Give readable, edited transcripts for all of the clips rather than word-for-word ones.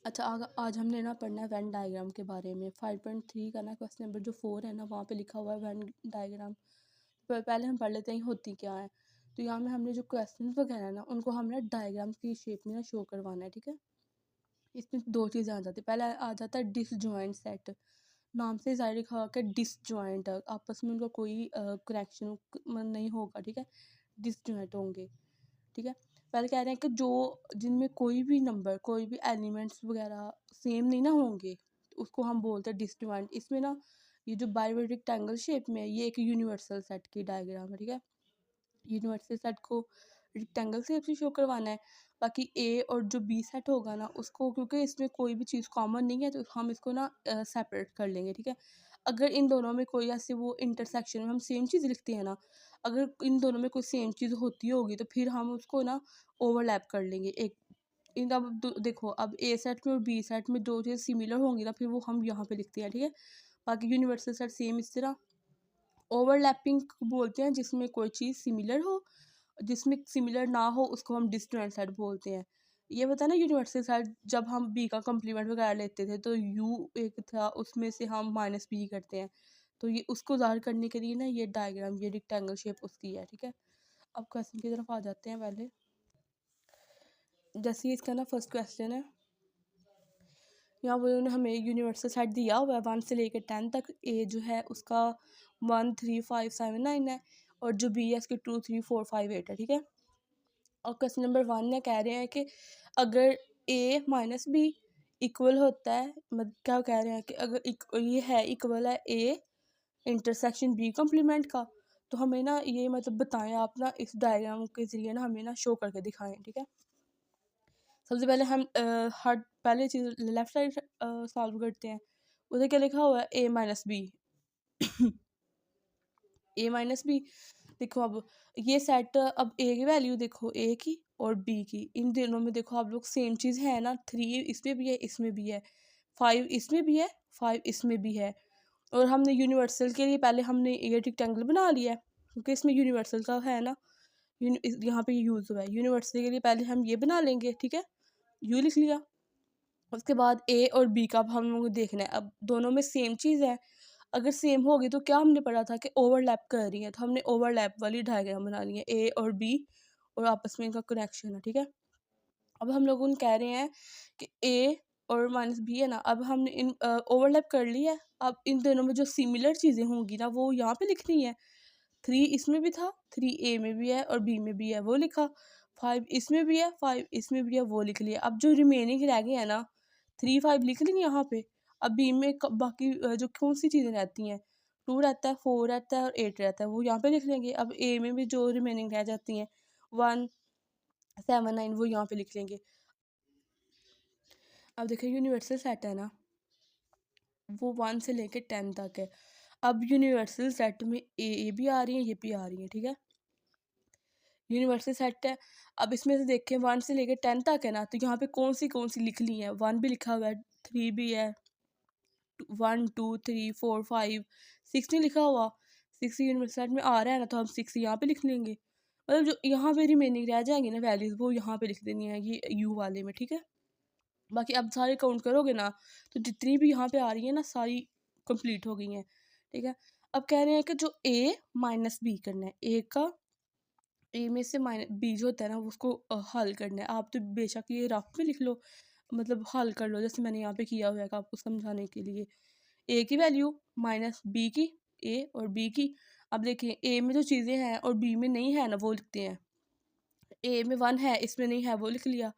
अच्छा, आज हमने ना पढ़ना है वेन डायग्राम के बारे में। 5.3 का ना क्वेश्चन नंबर जो 4 है ना, वहाँ पे लिखा हुआ है वेन डायग्राम। पहले हम पढ़ लेते हैं होती क्या है। तो यहाँ में हमने जो क्वेश्चन वगैरह है ना, उनको हमने डायग्राम की शेप में ना शो करवाना है, ठीक है। इसमें दो चीज़ें आ जाती है। पहले आ जाता है डिसजॉइंट सेट। नाम से ज़ाहिर लिखा हुआ कि डिसजॉइंट आपस में उनका कोई कनेक्शन नहीं होगा, ठीक है। डिसजॉइंट होंगे, ठीक है। पहले कह रहे हैं कि जो जिनमें कोई भी नंबर, कोई भी एलिमेंट्स वगैरह सेम नहीं ना होंगे, तो उसको हम बोलते हैं डिसजॉइंट। इसमें ना ये जो बाई रेक्टेंगल शेप में है, ये एक यूनिवर्सल सेट की डायग्राम है, ठीक है। यूनिवर्सल सेट को रेक्टेंगल शेप से शो करवाना है। बाकी ए और जो बी सेट होगा ना, उसको क्योंकि इसमें कोई भी चीज़ कॉमन नहीं है, तो हम इसको ना सेपरेट कर लेंगे, ठीक है। अगर इन दोनों में कोई ऐसे वो इंटरसेक्शन में हम सेम चीज़ लिखते हैं ना, अगर इन दोनों में कोई सेम चीज़ होती होगी, तो फिर हम उसको ना ओवरलैप कर लेंगे एक इन। अब देखो, अब ए सेट में और बी सेट में दो चीज़ सिमिलर होंगी ना, फिर वो हम यहाँ पे लिखते हैं, ठीक है। बाकी यूनिवर्सल सेट सेम इस तरह। ओवरलैपिंग बोलते हैं जिसमें कोई चीज़ सिमिलर हो, जिसमें सिमिलर ना हो उसको हम डिस्जॉइंट सेट बोलते हैं। ये बता ना, यूनिवर्सल सेट जब हम बी का कम्प्लीमेंट वगैरह लेते थे, तो यू एक था, उसमें से हम माइनस बी करते हैं। तो ये उसको ज़ाहिर करने के लिए ना ये डायग्राम, ये रेक्टेंगल शेप उसकी है, ठीक है। अब क्वेश्चन की तरफ आ जाते हैं। पहले जैसे इसका ना फर्स्ट क्वेश्चन है, यहाँ वो उन्होंने हमें यूनिवर्सल सेट दिया हुआ है 1 से लेकर 10 तक। ए जो है उसका 1 3 5 7 9 है, और जो बी है उसके 2 3 4 5 8 है, ठीक है। और क्वेश्चन नंबर 1 में कह रहे हैं कि अगर ए माइनस बी इक्वल होता है, मतलब क्या कह रहे हैं कि अगर ये है इक्वल है ए इंटरसेक्शन बी कम्प्लीमेंट का, तो हमें ना ये मतलब बताएं आप ना, इस डायग्राम के ज़रिए ना हमें ना शो करके दिखाएं, ठीक है। सबसे पहले हम हर पहले चीज़ लेफ़्ट साइड सॉल्व करते हैं। उधर क्या लिखा हुआ है, ए माइनस बी। ए माइनस बी, देखो अब ये सेट, अब ए की वैल्यू देखो, ए की और बी की, इन दोनों में देखो आप लोग सेम चीज़ है ना। 3 इसमें भी है, इसमें भी है। 5 इसमें भी है, 5 इसमें भी है। और हमने यूनिवर्सल के लिए पहले हमने ये रेक्टेंगल बना लिया है, क्योंकि इसमें यूनिवर्सल का है ना, यहाँ पे यूज़ हुआ है। यूनिवर्सल के लिए पहले हम ये बना लेंगे, ठीक है। यू लिख लिया। उसके बाद ए और बी का अब हम लोग को देखना है। अब दोनों में सेम चीज़ है, अगर सेम होगी तो क्या हमने पढ़ा था कि ओवरलैप कर रही है, तो हमने ओवरलैप वाली डायग्राम बना ली है, ए और बी और आपस में इनका कनेक्शन है, ठीक है। अब हम लोग उन कह रहे हैं कि ए और माइनस बी है ना, अब हमने इन ओवरलैप कर लिया है। अब इन दोनों में जो सिमिलर चीज़ें होंगी ना, वो यहाँ पे लिखनी है। 3 इसमें भी था, 3 ए में भी है और बी में भी है, वो लिखा। 5 इसमें भी है, 5 इसमें भी है, वो लिख लिया। अब जो रिमेनिंग रह गए हैं ना, 3 5 लिख लेंगे यहाँ पे। अब बी में बाकी जो कौन सी चीज़ें रहती हैं, 2 रहता है, 4 रहता है और 8 रहता है, वो यहाँ पे लिख लेंगे। अब ए में भी जो रिमेनिंग रह जाती हैं, 1 7 9, वो यहाँ पे लिख लेंगे। अब देखिए यूनिवर्सल सेट है ना, वो 1 से लेकर 10 तक है। अब यूनिवर्सल सेट में ए भी आ रही है, ये भी आ रही है, ठीक है। यूनिवर्सल सेट है। अब इसमें से देखें 1 से लेकर 10 तक है ना, तो यहाँ पे कौन सी लिख ली है। 1 भी लिखा हुआ है, 3 भी है, 1 2 3 4 5 6 नहीं लिखा हुआ। 6 यूनिवर्सल सेट में आ रहा है ना, तो हम 6 यहाँ पे लिख लेंगे। मतलब जो यहाँ पे रिमेनिंग रह जाएंगे ना वैल्यूज़, वो यहाँ पे लिख देनी है, ये यू वाले में, ठीक है। बाकी अब सारे काउंट करोगे ना, तो जितनी भी यहाँ पे आ रही है ना, सारी कंप्लीट हो गई हैं, ठीक है। अब कह रहे हैं कि जो ए माइनस बी करना है, ए का ए में से माइनस बी जो होता है ना, उसको हल करना है। आप तो बेशक ये रफ में लिख लो, मतलब हल कर लो, जैसे मैंने यहाँ पे किया हुआ है आपको समझाने के लिए। ए की वैल्यू माइनस बी की, ए और बी की। अब देखिए ए में जो चीज़ें हैं और बी में नहीं है ना, वो लिखते हैं। ए में 1 है, इसमें नहीं है, वो लिख लिया।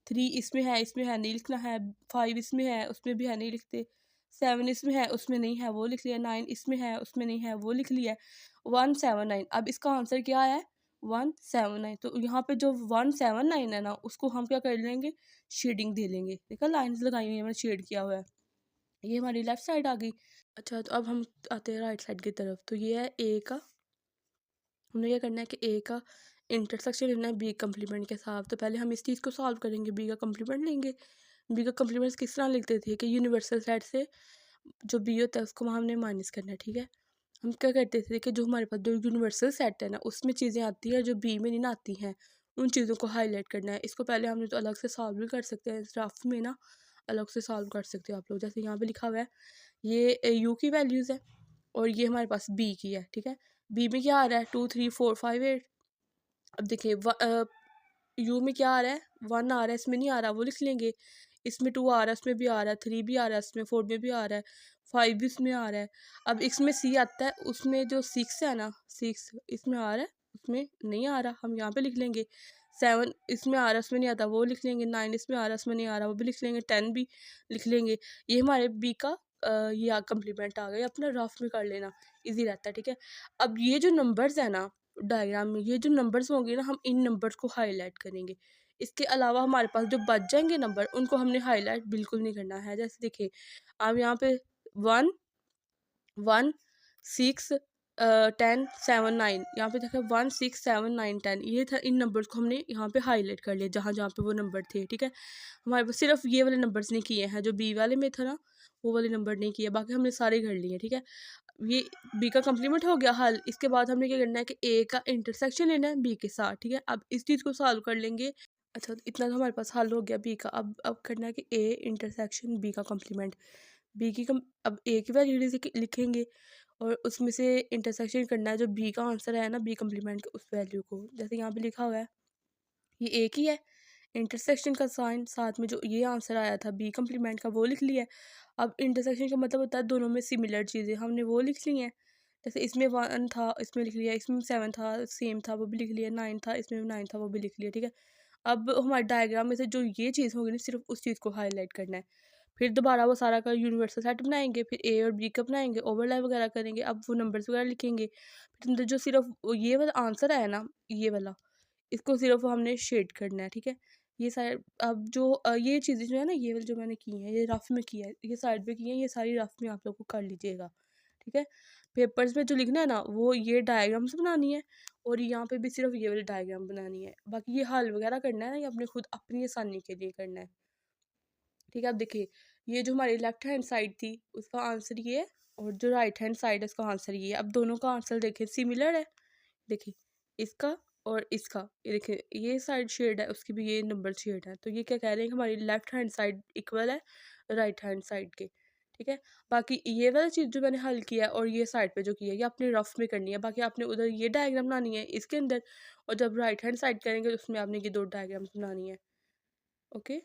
3 इसमें है, नहीं लिखना है। 5 इसमें है, उसमें भी है, नहीं लिखते। 7 इसमें है, उसमें नहीं है, वो लिख लिया। 9 इसमें है, उसमें नहीं है, वो लिख लिया। 179, अब इसका आंसर क्या है, 179। तो यहाँ पे जो 179 है ना, उसको हम क्या कर लेंगे, शेडिंग दे लेंगे। देखा लाइन्स लगाई हुई है, मैंने शेड किया हुआ है। ये हमारी लेफ्ट साइड आ गई। अच्छा, तो अब हम आते हैं राइट साइड की तरफ। तो ये है ए का, हमने क्या करना है कि ए का इंटरसेक्शन लेना है बी कम्प्लीमेंट के साथ। तो पहले हम इस चीज़ को सॉल्व करेंगे, बी का कम्प्लीमेंट लेंगे। बी का कम्प्लीमेंट किस तरह लिखते थे कि यूनिवर्सल सेट से जो बी होता है उसको वहाँ हमने माइनस करना है, ठीक है। हम क्या करते थे कि जो हमारे पास जो यूनिवर्सल सेट है ना, उसमें चीज़ें आती हैं जो बी में नहीं आती हैं, उन चीज़ों को हाईलाइट करना है। इसको पहले हमने तो अलग से सॉल्व भी कर सकते हैं इस रफ में ना। अलग से सॉल्व कर सकते हो आप लोग। जैसे यहाँ पे लिखा हुआ है ये यू की वैल्यूज़ है और ये हमारे पास बी की है, ठीक है। बी में क्या आ रहा है 2 3 4 5 8। अब देखिए यू में क्या आ रहा है 1 आ रहा है, इसमें नहीं आ रहा वो लिख लेंगे। इसमें 2 आ रहा है, इसमें भी आ रहा है, 3 भी आ रहा है, इसमें 4 में भी आ रहा है, 5 भी इसमें आ रहा है। अब इसमें सी आता है, उसमें जो 6 है ना 6 इसमें आ रहा है, उसमें नहीं आ रहा, हम यहाँ पे लिख लेंगे। 7 इसमें आ रहा है, उसमें नहीं आता वो लिख लेंगे। 9 इसमें आ रहा है, उसमें नहीं आ रहा वो भी लिख लेंगे। 10 भी लिख लेंगे। ये हमारे बी का ये कम्प्लीमेंट आ गया। अपना रफ में कर लेना, ईजी रहता है, ठीक है। अब ये जो नंबर्स है ना डायग्राम में, ये जो नंबर्स होंगे ना हम इन नंबर्स को हाईलाइट करेंगे। इसके अलावा हमारे पास जो बच जाएंगे नंबर उनको हमने हाईलाइट बिल्कुल नहीं करना है। जैसे देखिए अब यहाँ पे 1 1 6 10 7 9, यहाँ पे देखा 1 6 7 9 10, ये था। इन नंबर्स को हमने यहाँ पे हाईलाइट कर लिया जहाँ जहाँ पे वो नंबर थे, ठीक है। हमारे पास सिर्फ ये वाले नंबर्स नहीं किए हैं, जो बी वाले में था ना वो वाले नंबर नहीं किए, बाकी हमने सारे कर लिए, ठीक है। ये बी का कम्प्लीमेंट हो गया हल। इसके बाद हमने क्या करना है कि ए का इंटरसेक्शन लेना है बी के साथ, ठीक है। अब इस चीज़ को सॉल्व कर लेंगे। अच्छा तो इतना तो हमारे पास हल हो गया बी का। अब करना है कि ए इंटरसेक्शन बी का कम्प्लीमेंट। बी की अब ए की वैल्यू लिखेंगे और उसमें से इंटरसेक्शन करना है जो बी का आंसर है ना बी कम्प्लीमेंट उस वैल्यू को। जैसे यहाँ पे लिखा हुआ है ये एक ही है, इंटरसेक्शन का साइन साथ में जो ये आंसर आया था बी कम्प्लीमेंट का वो लिख लिया है। अब इंटरसेक्शन का मतलब होता है दोनों में सिमिलर चीज़ें, हमने वो लिख ली हैं। जैसे इसमें 1 था इसमें लिख लिया, इसमें 7 था सेम था वो भी लिख लिया, 9 था इसमें भी 9 था वो भी लिख लिया, ठीक है। अब हमारे डायग्राम में से जो ये चीज़ होगी ना सिर्फ उस चीज़ को हाईलाइट करना है। फिर दोबारा वो सारा का यूनिवर्सल सेट बनाएंगे, फिर ए और बी का बनाएंगे, ओवरलैप वगैरह करेंगे। अब वो नंबर्स वगैरह लिखेंगे। फिर अंदर जो सिर्फ ये वाला आंसर है ना ये वाला, इसको सिर्फ हमने शेड करना है, ठीक है। ये सारे अब जो ये चीज़ें जो है ना ये वाली जो मैंने की हैं ये रफ में किया है, ये साइड पे की हैं, ये सारी रफ में आप लोग को कर लीजिएगा, ठीक है। पेपर्स में जो लिखना है ना वो ये डायग्राम्स बनानी है और यहाँ पे भी सिर्फ ये वाली डायग्राम बनानी है। बाकी ये हल वगैरह करना है ना ये अपने खुद अपनी आसानी के लिए करना है, ठीक है। अब देखिए ये जो हमारी लेफ्ट हैंड साइड थी उसका आंसर ये है और जो राइट हैंड साइड है उसका आंसर ये है। अब दोनों का आंसर देखिए सिमिलर है, देखिए इसका और इसका, ये देखिए ये साइड शेड है उसकी भी ये नंबर शेड है। तो ये क्या कह रहे हैं कि हमारी लेफ्ट हैंड साइड इक्वल है राइट हैंड साइड के, ठीक है। बाकी ये वाला चीज़ जो मैंने हल किया है और ये साइड पे जो किया है ये अपने रफ में करनी है। बाकी आपने उधर ये डायग्राम बनानी है इसके अंदर और जब राइट हैंड साइड करेंगे तो उसमें आपने ये 2 डायग्राम्स बनानी है, ओके।